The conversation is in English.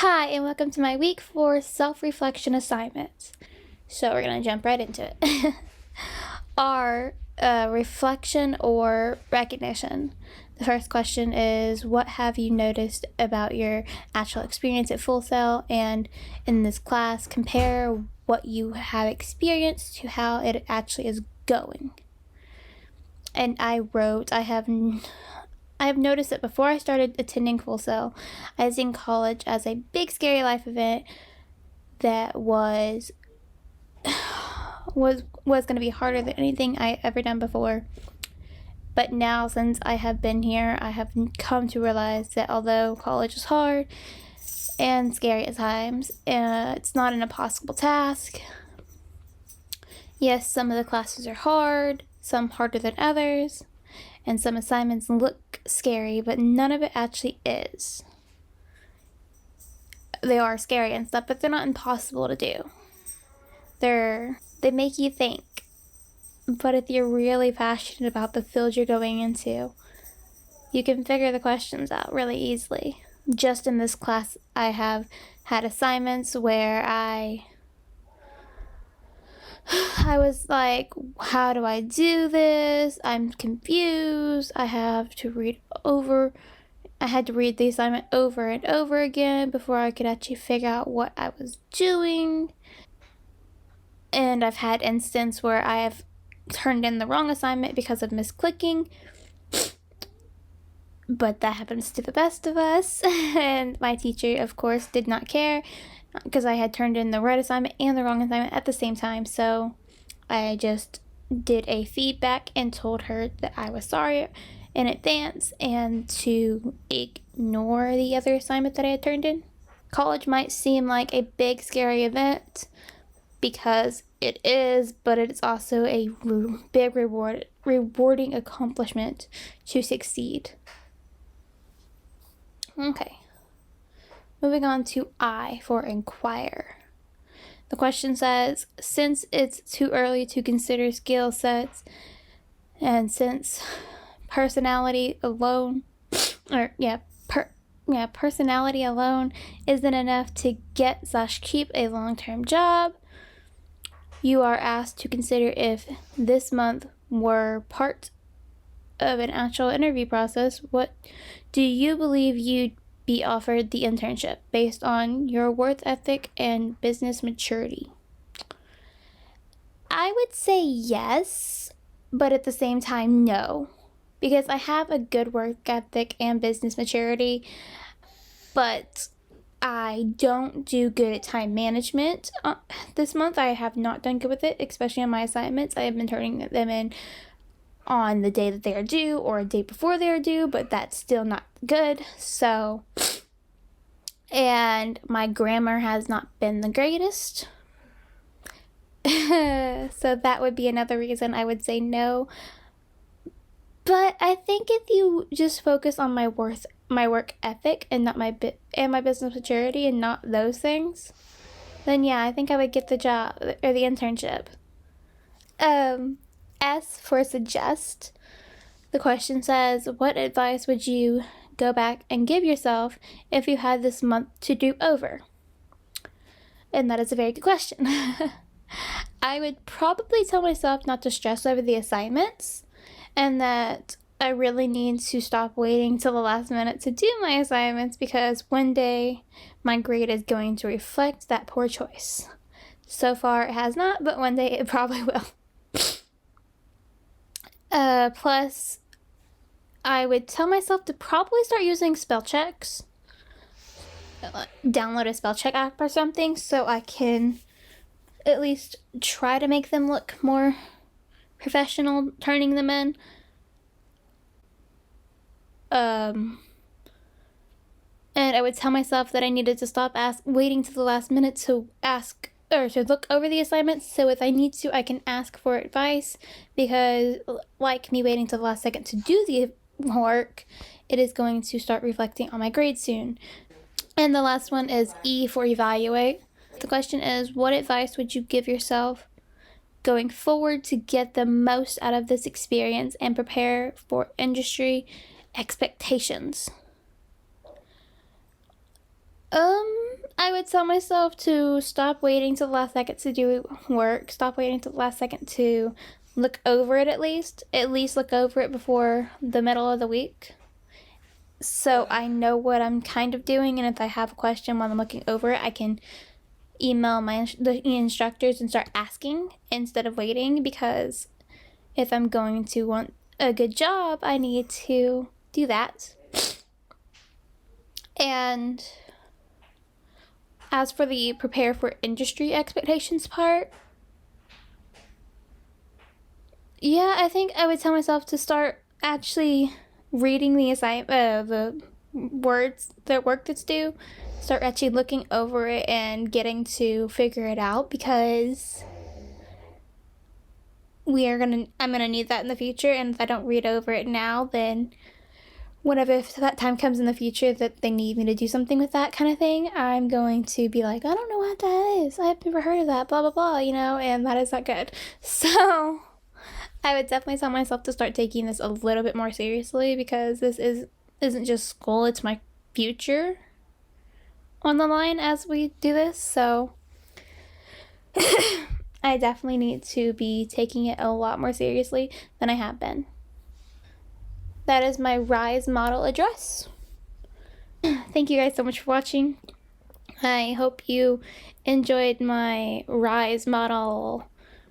Hi, and welcome to my week 4 self-reflection assignments. So we're going to jump right into it. Our reflection or recognition. The first question is, what have you noticed about your actual experience at Full Sail? And in this class, compare what you have experienced to how it actually is going. And I wrote, I have noticed that before I started attending Full Sail, I was in college as a big scary life event that was going to be harder than anything I ever done before. But now, since I have been here, I have come to realize that although college is hard and scary at times, it's not an impossible task. Yes, some of the classes are hard, some harder than others, and some assignments look scary, but none of it actually is. They are scary and stuff, but they're not impossible to do. They make you think. But if you're really passionate about the field you're going into, you can figure the questions out really easily. Just in this class, I have had assignments where I was like, how do I do this? I'm confused. I had to read the assignment over and over again before I could actually figure out what I was doing. And I've had instances where I have turned in the wrong assignment because of misclicking. But that happens to the best of us. And my teacher, of course, did not care because I had turned in the right assignment and the wrong assignment at the same time. So I just did a feedback and told her that I was sorry in advance and to ignore the other assignment that I had turned in. College might seem like a big scary event because it is, but it's also a big rewarding accomplishment to succeed. Okay. Moving on to I for inquire. The question says, since it's too early to consider skill sets, and since personality alone isn't enough to get/keep a long-term job, you are asked to consider if this month were part of an actual interview process, what do you believe you'd be offered the internship based on your work ethic and business maturity? I would say yes, but at the same time, no. Because I have a good work ethic and business maturity, but I don't do good at time management. This month, I have not done good with it, especially on my assignments. I have been turning them in on the day that they are due or a day before they are due, but that's still not good. So, and my grammar has not been the greatest. So that would be another reason I would say no. But I think if you just focus on my work ethic and not my business maturity and not those things, then yeah, I think I would get the job or the internship. S for suggest. The question says, what advice would you go back and give yourself if you had this month to do over? And that is a very good question. I would probably tell myself not to stress over the assignments and that I really need to stop waiting till the last minute to do my assignments because one day my grade is going to reflect that poor choice. So far it has not, but one day it probably will. Plus, I would tell myself to probably start using spell checks. Download a spell check app or something so I can at least try to make them look more professional, turning them in. And I would tell myself that I needed to stop waiting to the last minute to ask or to look over the assignments, so if I need to, I can ask for advice, because like me waiting till the last second to do the work, it is going to start reflecting on my grade soon. And the last one is E for evaluate. The question is, what advice would you give yourself going forward to get the most out of this experience and prepare for industry expectations? would tell myself to stop waiting till the last second to do work. Stop waiting till the last second to look over it at least. At least look over it before the middle of the week. So I know what I'm kind of doing, and if I have a question while I'm looking over it, I can email the instructors and start asking instead of waiting, because if I'm going to want a good job, I need to do that. And as for the prepare for industry expectations part, yeah, I think I would tell myself to start actually reading the work that's due. Start actually looking over it and getting to figure it out, because I'm gonna need that in the future. And if I don't read over it now, then if that time comes in the future that they need me to do something with that kind of thing, I'm going to be like, I don't know what that is. I've never heard of that, blah, blah, blah, and that is not good. So I would definitely tell myself to start taking this a little bit more seriously, because this isn't just school, it's my future on the line as we do this. So I definitely need to be taking it a lot more seriously than I have been. That is my RISE model address. Thank you guys so much for watching. I hope you enjoyed my RISE model